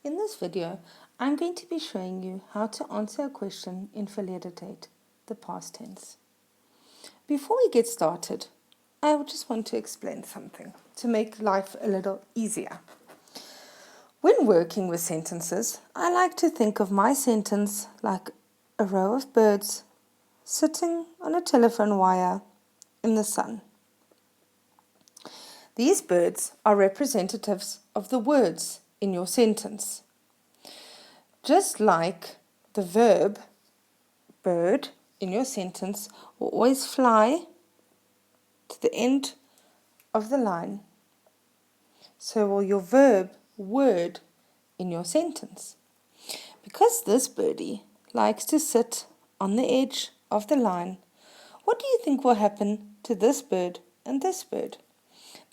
In this video, I'm going to be showing you how to answer a question in Verlede Tyd, the past tense. Before we get started, I just want to explain something to make life a little easier. When working with sentences, I like to think of my sentence like a row of birds sitting on a telephone wire in the sun. These birds are representatives of the words in your sentence. Just like the verb bird in your sentence will always fly to the end of the line, so will your verb word in your sentence. Because this birdie likes to sit on the edge of the line, what do you think will happen to this bird and this bird?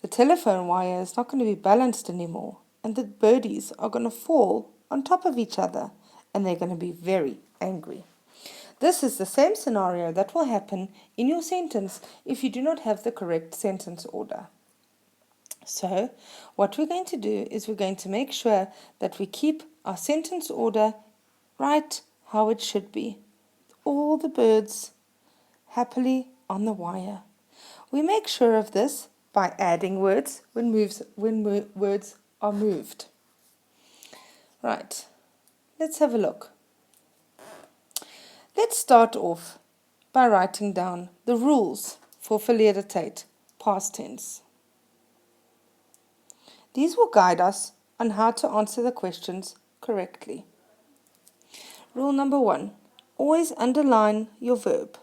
The telephone wire is not going to be balanced anymore, and the birdies are going to fall on top of each other, and they're going to be very angry. This is the same scenario that will happen in your sentence if you do not have the correct sentence order. So, what we're going to do is we're going to make sure that we keep our sentence order right how it should be. All the birds happily on the wire. We make sure of this by adding words when words are moved. Right, let's have a look. Let's start off by writing down the rules for Verlede Tyd, past tense. These will guide us on how to answer the questions correctly. Rule number 1. Always underline your verb.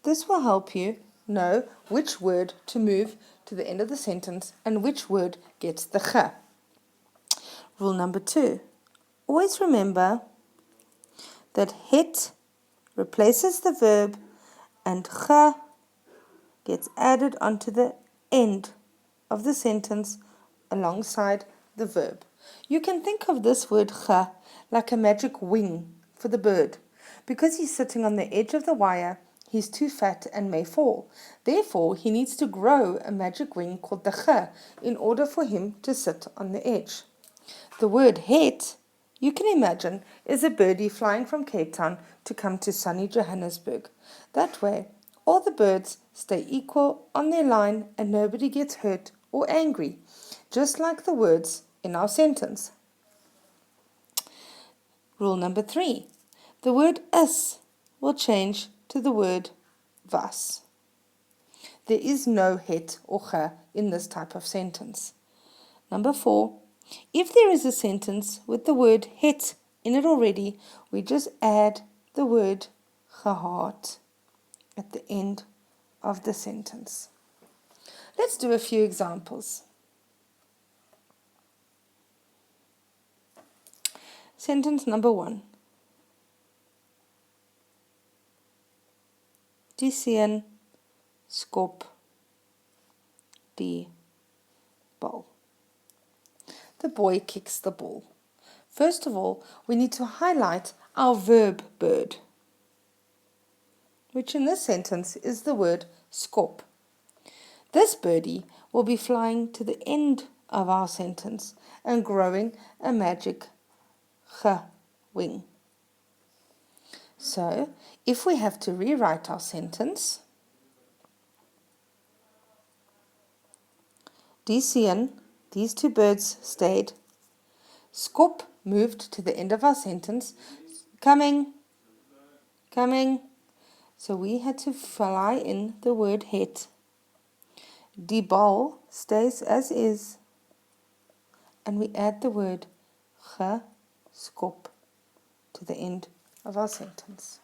This will help you know which word to move to the end of the sentence and which word gets the ge. Rule number 2. Always remember that het replaces the verb and ge gets added onto the end of the sentence alongside the verb. You can think of this word ge like a magic wing for the bird. Because he's sitting on the edge of the wire, he's too fat and may fall. Therefore, he needs to grow a magic wing called the ge in order for him to sit on the edge. The word het, you can imagine, is a birdie flying from Cape Town to come to sunny Johannesburg. That way, all the birds stay equal on their line and nobody gets hurt or angry, just like the words in our sentence. Rule number 3. The word is will change to the word was. There is no het or ge in this type of sentence. Number 4. If there is a sentence with the word het in it already, we just add the word gehad at the end of the sentence. Let's do a few examples. Sentence number 1. Die seun skop die bal. The boy kicks the ball. First of all, we need to highlight our verb bird, which in this sentence is the word skop. This birdie will be flying to the end of our sentence and growing a magic ge wing. So, if we have to rewrite our sentence, die seun, these two birds stayed. Skop moved to the end of our sentence. Coming. So we had to fly in the word het. Die bal stays as is. And we add the word geskop to the end of our sentence.